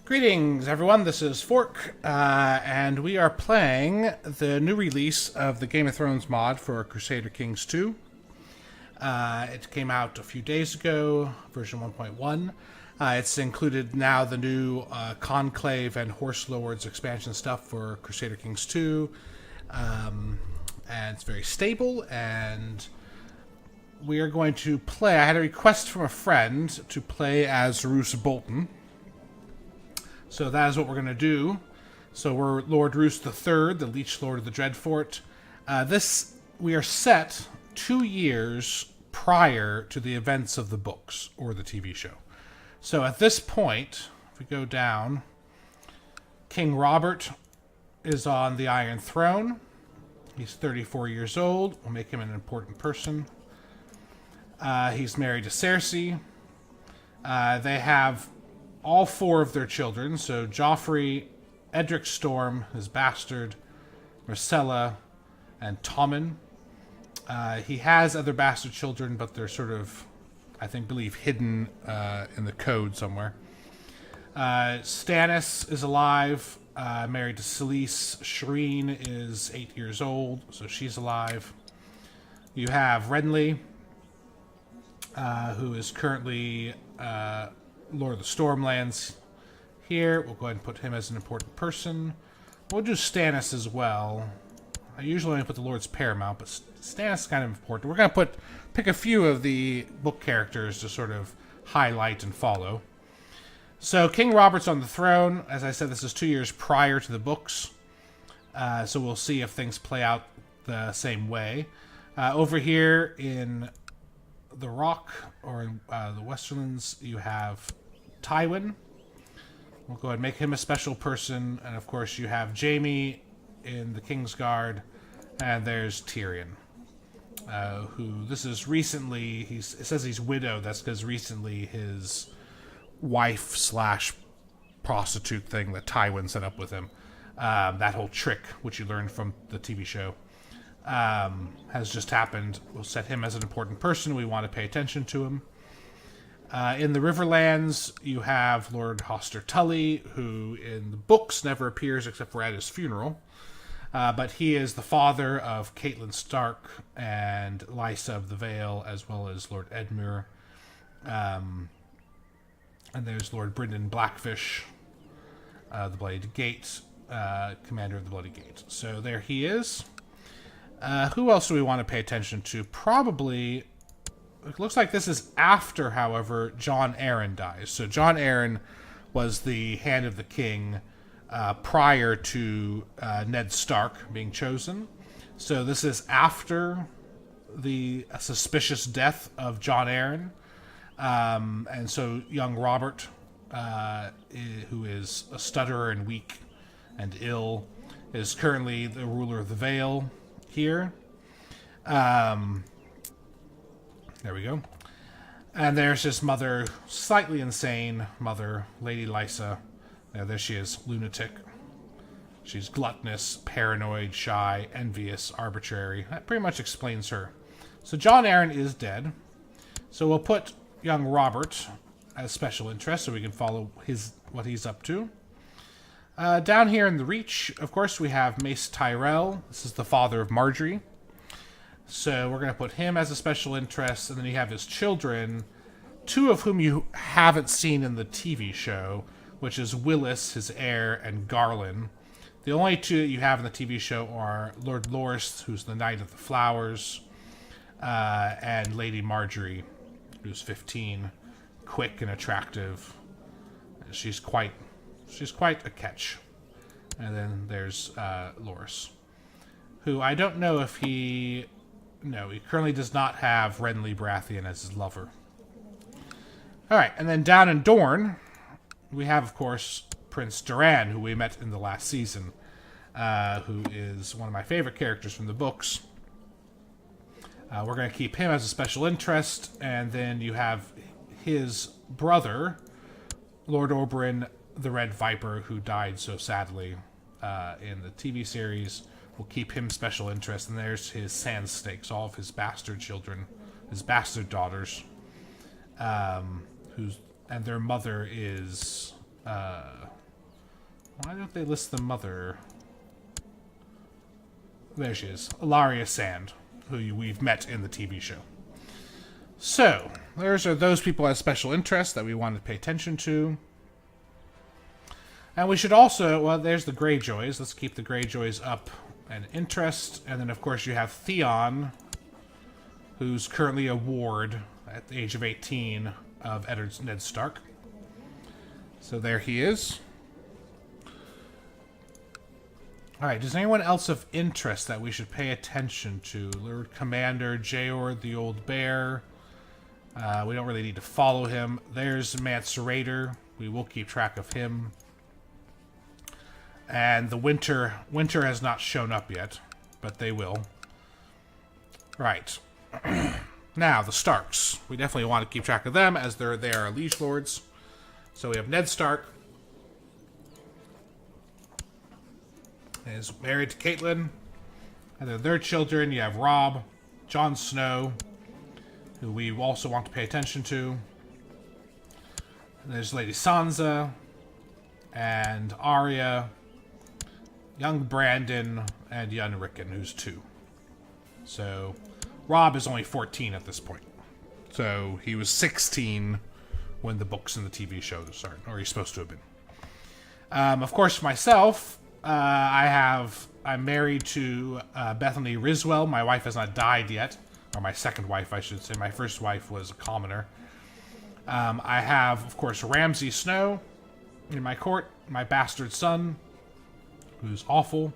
Greetings, everyone. This is Fork, and we are playing the new release of the Game of Thrones mod for Crusader Kings 2. It came out a few days ago, version 1.1. It's included now the new Conclave and Horse Lords expansion stuff for Crusader Kings 2. And it's very stable, and we are going to play. I had a request from a friend to play as Roose Bolton. So that is what we're going to do. So we're Lord Roose III, the Leech Lord of the Dreadfort. We are set 2 years prior to the events of the books or the TV show. So at this point, if we go down, King Robert is on the Iron Throne. He's 34 years old. We'll make him an important person. He's married to Cersei. They have all four of their children, so Joffrey, Edric Storm, his bastard, Marcella, and Tommen. He has other bastard children, but they're sort of, believe hidden in the code somewhere. Stannis is alive, married to Selyse. Shireen is 8 years old, so she's alive. You have Renly, who is currently Lord of the Stormlands here. We'll go ahead and put him as an important person. We'll do Stannis as well. I usually only put the Lords Paramount, but Stannis is kind of important. We're going to pick a few of the book characters to sort of highlight and follow. So King Robert's on the throne. As I said, this is 2 years prior to the books. So we'll see if things play out the same way. Over here in the Rock, or in the Westerlands, you have Tywin. We'll go ahead and make him a special person. And of course you have Jaime in the Kingsguard. And there's Tyrion, who this is recently, it says he's widowed. That's because recently his wife/prostitute thing that Tywin set up with him, that whole trick, which you learned from the TV show, has just happened. We'll set him as an important person. We want to pay attention to him. In the Riverlands, you have Lord Hoster Tully, who in the books never appears except for at his funeral. But he is the father of Catelyn Stark and Lysa of the Vale, as well as Lord Edmure. And there's Lord Brynden Blackfish, the Bloody Gate, commander of the Bloody Gate. So there he is. Who else do we want to pay attention to? Probably, it looks like this is after, however, Jon Arryn dies. So Jon Arryn was the Hand of the King prior to Ned Stark being chosen. So this is after the suspicious death of Jon Arryn. And so young Robert, who is a stutterer and weak and ill, is currently the ruler of the Vale here. There we go. And there's his mother, slightly insane mother, Lady Lysa. There she is, lunatic. She's gluttonous, paranoid, shy, envious, arbitrary. That pretty much explains her. So Jon Arryn is dead. So we'll put young Robert as special interest so we can follow what he's up to. Down here in the Reach, of course, we have Mace Tyrell. This is the father of Marjorie. So we're going to put him as a special interest. And then you have his children, two of whom you haven't seen in the TV show, which is Willis, his heir, and Garland. The only two that you have in the TV show are Lord Loras, who's the Knight of the Flowers, and Lady Marjorie, who's 15, quick and attractive. She's quite a catch. And then there's Loras, who I don't know if he currently does not have Renly Baratheon as his lover. All right, and then down in Dorne, we have, of course, Prince Doran, who we met in the last season, who is one of my favorite characters from the books. We're going to keep him as a special interest, and then you have his brother, Lord Oberyn the Red Viper, who died so sadly in the TV series. We'll keep him special interest, and there's his sand snakes, all of his bastard children, his bastard daughters, and their mother is Why don't they list the mother? There she is. Ilaria Sand, who we've met in the TV show. So, those are those people as special interest that we want to pay attention to. And we should also, well, there's the Greyjoys. Let's keep the Greyjoys up and interest. And then, of course, you have Theon, who's currently a ward at the age of 18 of Ned Stark. So there he is. Alright, does anyone else of interest that we should pay attention to? Lord Commander Jeor the Old Bear. We don't really need to follow him. There's Mance Raider. We will keep track of him. And the Winter has not shown up yet, but they will. Right. Now, the Starks. We definitely want to keep track of them as they are liege lords. So we have Ned Stark. Is married to Catelyn. And then their children, you have Robb, Jon Snow, who we also want to pay attention to. And there's Lady Sansa, and Arya, young Brandon, and young Rickon, who's 2. So, Robb is only 14 at this point. So, he was 16 when the books and the TV show started, or he's supposed to have been. Of course, myself, I'm married to Bethany Riswell. My wife has not died yet, or my second wife, I should say. My first wife was a commoner. I have, of course, Ramsay Snow in my court, my bastard son, who's awful.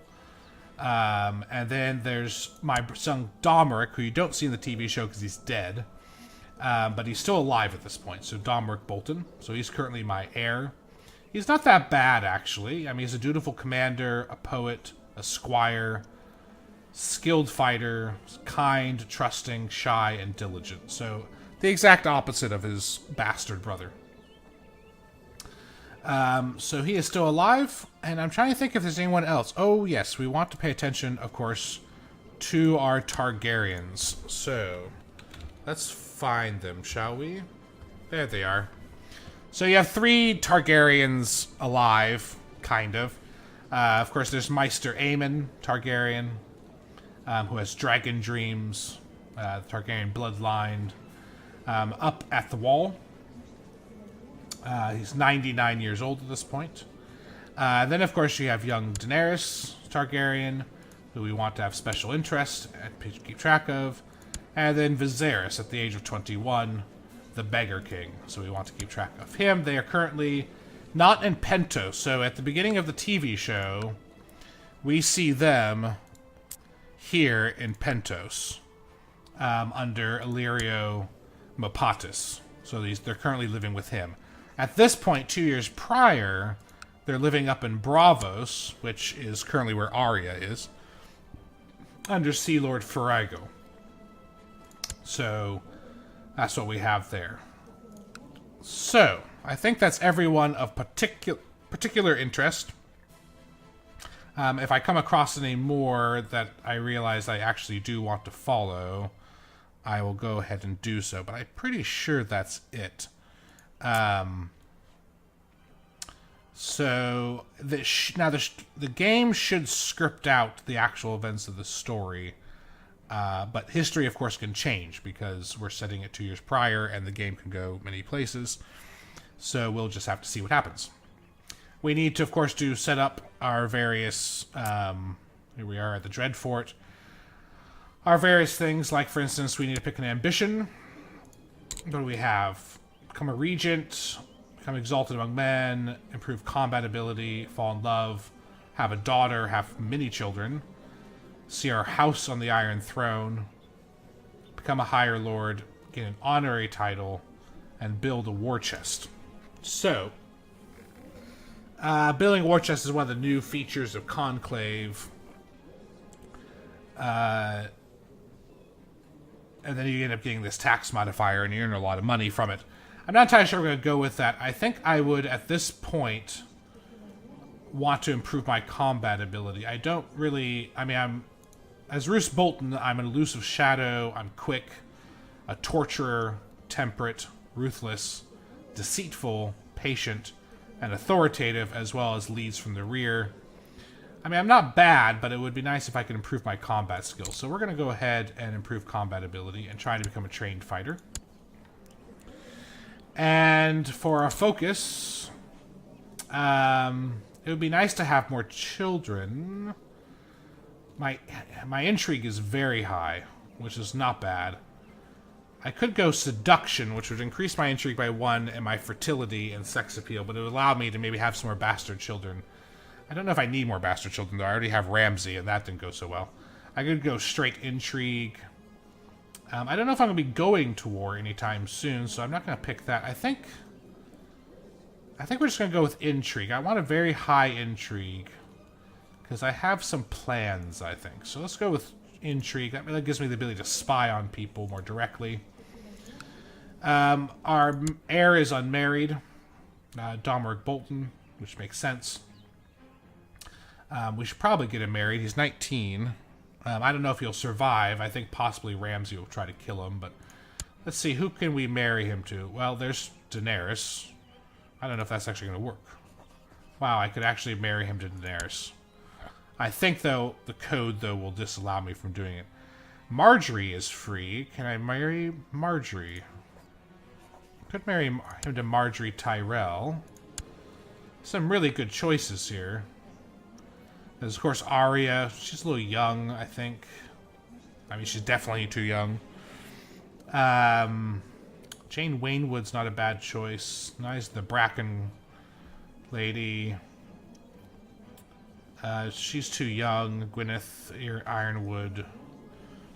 And then there's my son Domeric, who you don't see in the TV show because he's dead. But he's still alive at this point, so Domeric Bolton. So he's currently my heir. He's not that bad, actually. I mean, he's a dutiful commander, a poet, a squire, skilled fighter, kind, trusting, shy, and diligent. So the exact opposite of his bastard brother. So he is still alive, and I'm trying to think if there's anyone else. Oh, yes, we want to pay attention, of course, to our Targaryens. So, let's find them, shall we? There they are. So you have 3 Targaryens alive, kind of. Of course, there's Maester Aemon Targaryen, who has dragon dreams, Targaryen bloodline, up at the wall. He's 99 years old at this point. Then, of course, you have young Daenerys Targaryen, who we want to have special interest and keep track of. And then Viserys at the age of 21, the Beggar King. So we want to keep track of him. They are currently not in Pentos. So at the beginning of the TV show, we see them here in Pentos, under Illyrio Mopatis. So they're currently living with him. At this point, 2 years prior, they're living up in Braavos, which is currently where Arya is, under Sea Lord Ferrago. So that's what we have there. So I think that's everyone of particular interest. If I come across any more that I realize I actually do want to follow, I will go ahead and do so. But I'm pretty sure that's it. So the game should script out the actual events of the story, but history, of course, can change because we're setting it 2 years prior, and the game can go many places. So we'll just have to see what happens. We need to, of course, set up our various. Here we are at the Dreadfort. Our various things, like for instance, we need to pick an ambition. What do we have? Become a regent, become exalted among men, improve combat ability, fall in love, have a daughter, have many children, see our house on the Iron Throne, become a higher lord, gain an honorary title, and build a war chest. So, building a war chest is one of the new features of Conclave. And then you end up getting this tax modifier, and you earn a lot of money from it. I'm not entirely sure we're going to go with that. I think I would, at this point, want to improve my combat ability. I don't really... I mean, as Roose Bolton, I'm an elusive shadow, I'm quick, a torturer, temperate, ruthless, deceitful, patient, and authoritative, as well as leads from the rear. I mean, I'm not bad, but it would be nice if I could improve my combat skills. So we're going to go ahead and improve combat ability and try to become a trained fighter. And for our focus, it would be nice to have more children. My intrigue is very high, which is not bad. I could go seduction, which would increase my intrigue by 1 and my fertility and sex appeal, but it would allow me to maybe have some more bastard children. I don't know if I need more bastard children, though. I already have Ramsay, and that didn't go so well. I could go straight intrigue. I don't know if I'm going to be going to war anytime soon, so I'm not going to pick that. I think we're just going to go with intrigue. I want a very high intrigue, because I have some plans, I think. So let's go with intrigue. That really gives me the ability to spy on people more directly. Our heir is unmarried, Roose Bolton, which makes sense. We should probably get him married. He's 19. I don't know if he'll survive. I think possibly Ramsay will try to kill him, but let's see. Who can we marry him to? Well, there's Daenerys. I don't know if that's actually going to work. Wow, I could actually marry him to Daenerys. I think, though, the code, though, will disallow me from doing it. Marjorie is free. Can I marry Marjorie? Could marry him to Marjorie Tyrell. Some really good choices here. There's, of course, Arya. She's a little young, I think. I mean, she's definitely too young. Jane Wainwood's not a bad choice. Nice, the Bracken lady. She's too young. Gwyneth Ironwood.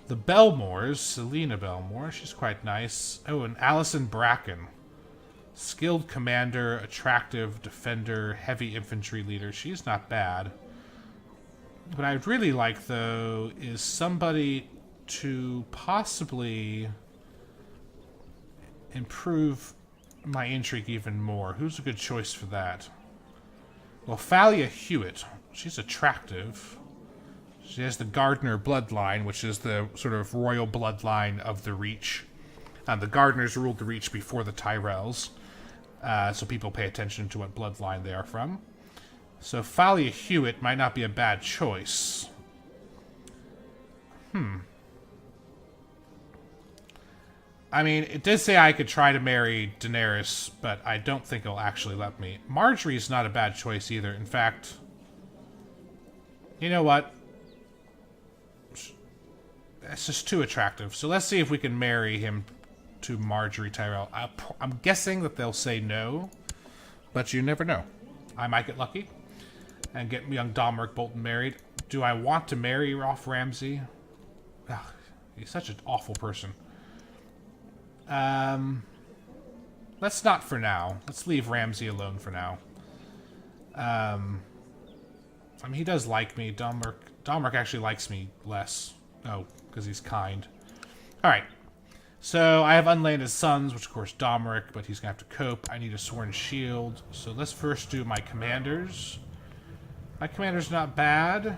The Belmores. Selena Belmore. She's quite nice. Oh, and Alison Bracken. Skilled commander, attractive defender, heavy infantry leader. She's not bad. What I'd really like, though, is somebody to possibly improve my intrigue even more. Who's a good choice for that? Well, Thalia Hewitt. She's attractive. She has the Gardner bloodline, which is the sort of royal bloodline of the Reach. The Gardners ruled the Reach before the Tyrells, so people pay attention to what bloodline they are from. So Thalia Hewitt might not be a bad choice. I mean, it did say I could try to marry Daenerys, but I don't think it'll actually let me. Marjorie's not a bad choice either. In fact, you know what? It's just too attractive. So let's see if we can marry him to Marjorie Tyrell. I'm guessing that they'll say no, but you never know. I might get lucky and get young Roose Bolton married. Do I want to marry off Ramsay? Ugh, he's such an awful person. Let's not for now. Let's leave Ramsay alone for now. I mean, he does like me. Domeric actually likes me less. Oh, because he's kind. Alright. So, I have unlanded sons, which of course Domeric, but he's going to have to cope. I need a sworn shield. So, let's first do my commanders. My commander's not bad.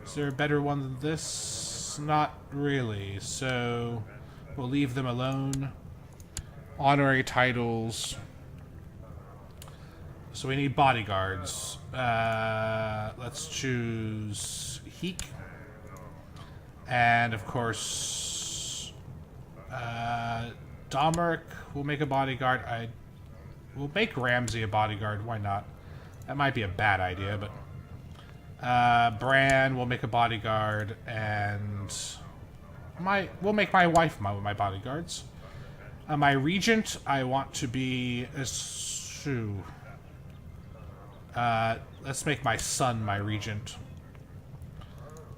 Is there a better one than this? Not really. So, we'll leave them alone. Honorary titles. So we need bodyguards. Let's choose Heek. And, of course, Domeric will make a bodyguard. We'll make Ramsay a bodyguard. Why not? That might be a bad idea, but... Bran will make a bodyguard, and... We'll make my wife my bodyguards. My regent, I want to be... let's make my son my regent.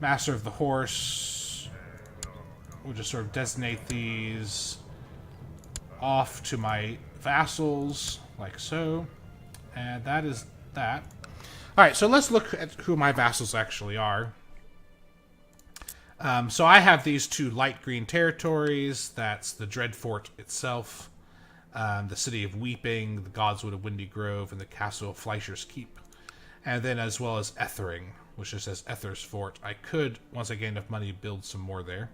Master of the Horse. We'll just sort of designate these off to my vassals, like so. And that is that. Alright, so let's look at who my vassals actually are. So I have these two light green territories. That's the Dreadfort itself, the City of Weeping, the Godswood of Windy Grove, and the Castle of Fleischer's Keep. And then as well as Ethering, which just says Ether's Fort. I could, once I get enough money, build some more there.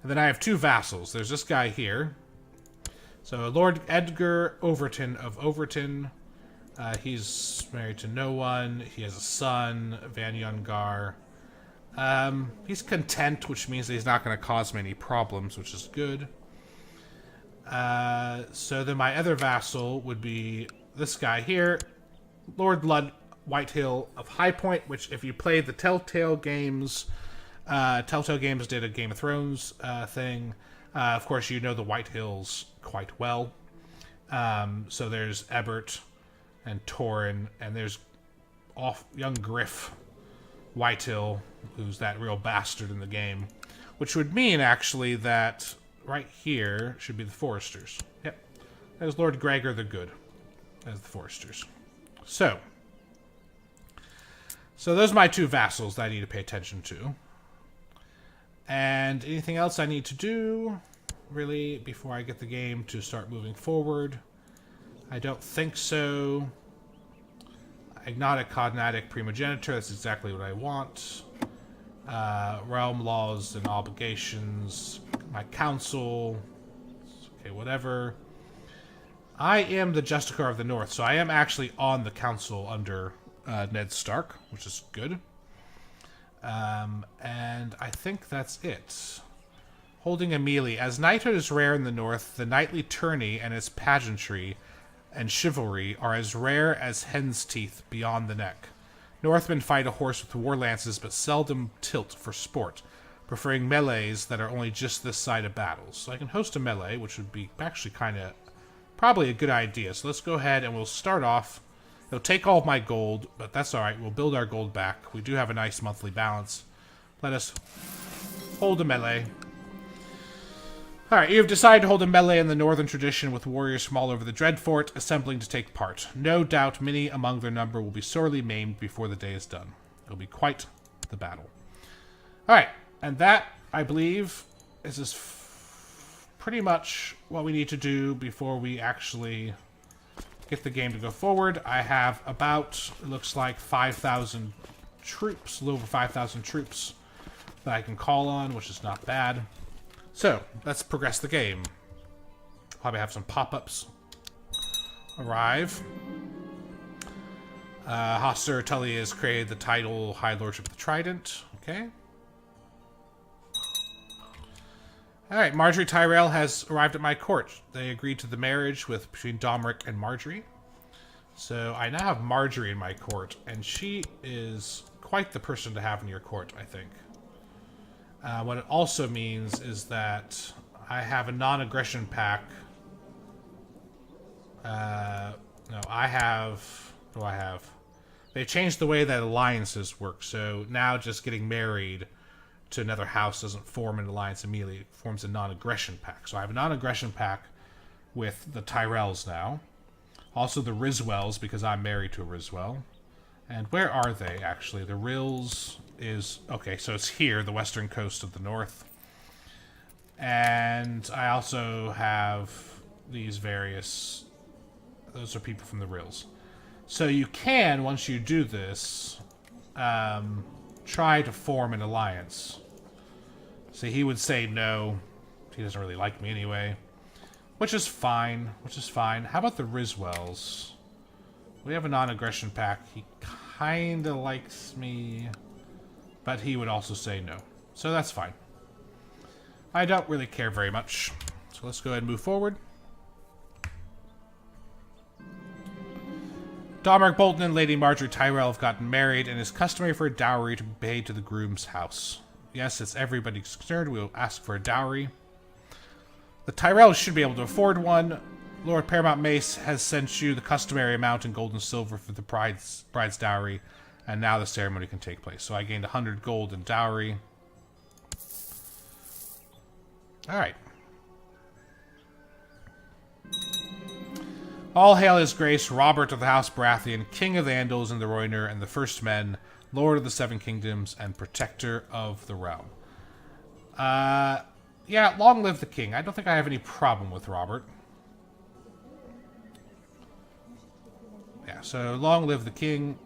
And then I have two vassals. There's this guy here. So Lord Edgar Overton of Overton, He's married to no one. He has a son, Van Yungar. He's content, which means that he's not going to cause me any problems, which is good. So then my other vassal would be this guy here, Lord Lud Whitehill of High Point, which if you played the Telltale Games did a Game of Thrones thing. Of course, you know the Whitehills quite well. So there's Ebert and Torin, and there's young Griff Whitehill, who's that real bastard in the game, which would mean actually that right here should be the Foresters. Yep, there's Lord Gregor the Good as the Foresters. So those are my two vassals that I need to pay attention to. And anything else I need to do, really, before I get the game to start moving forward? I don't think so. Agnotic, Cognatic, Primogeniture, that's exactly what I want. Realm laws and obligations. My council. Okay, whatever. I am the Justicar of the North, so I am actually on the council under Ned Stark, which is good. And I think that's it. Holding a melee. As knighthood is rare in the North, the knightly tourney and its pageantry and chivalry are as rare as hen's teeth beyond the neck. Northmen fight a horse with war lances, but seldom tilt for sport, preferring melees that are only just this side of battles. So I can host a melee, which would be actually probably a good idea. So let's go ahead and we'll start off. It'll take all of my gold, but that's alright. We'll build our gold back. We do have a nice monthly balance. Let us hold a melee. Alright, you have decided to hold a melee in the northern tradition with warriors from all over the Dreadfort assembling to take part. No doubt many among their number will be sorely maimed before the day is done. It'll be quite the battle. Alright, and that, I believe, is pretty much what we need to do before we actually get the game to go forward. I have about, it looks like 5,000 troops, a little over 5,000 troops that I can call on, which is not bad. So, let's progress the game. Probably have some pop-ups arrive. Hoster Tully has created the title High Lordship of the Trident. Okay. Alright, Marjorie Tyrell has arrived at my court. They agreed to the marriage between Domeric and Marjorie. So I now have Marjorie in my court, and she is quite the person to have in your court, I think. What it also means is that I have a non-aggression pack. No, I have... What do I have? They changed the way that alliances work, so now just getting married to another house doesn't form an alliance immediately. It forms a non-aggression pack. So I have a non-aggression pack with the Tyrells now. Also the Riswells, because I'm married to a Riswell. And where are they, actually? The Rills is... Okay, so it's here, the western coast of the north. And I also have these various... Those are people from the Rills. So you can, once you do this, try to form an alliance. So he would say no. He doesn't really like me anyway. Which is fine. How about the Riswells? We have a non-aggression pack. He kinda likes me, but he would also say no. So that's fine. I don't really care very much. So let's go ahead and move forward. Domeric Bolton and Lady Marjorie Tyrell have gotten married, and it's customary for a dowry to be paid to the groom's house. Yes, it's everybody's concerned. We will ask for a dowry. The Tyrells should be able to afford one. Lord Paramount Mace has sent you the customary amount in gold and silver for the bride's dowry, and now the ceremony can take place. So I gained 100 gold in dowry. Alright. All hail his grace, Robert of the House Baratheon, King of the Andals and the Royner and the First Men, Lord of the Seven Kingdoms, and Protector of the Realm. Yeah, long live the king. I don't think I have any problem with Robert. Yeah, so long live the king.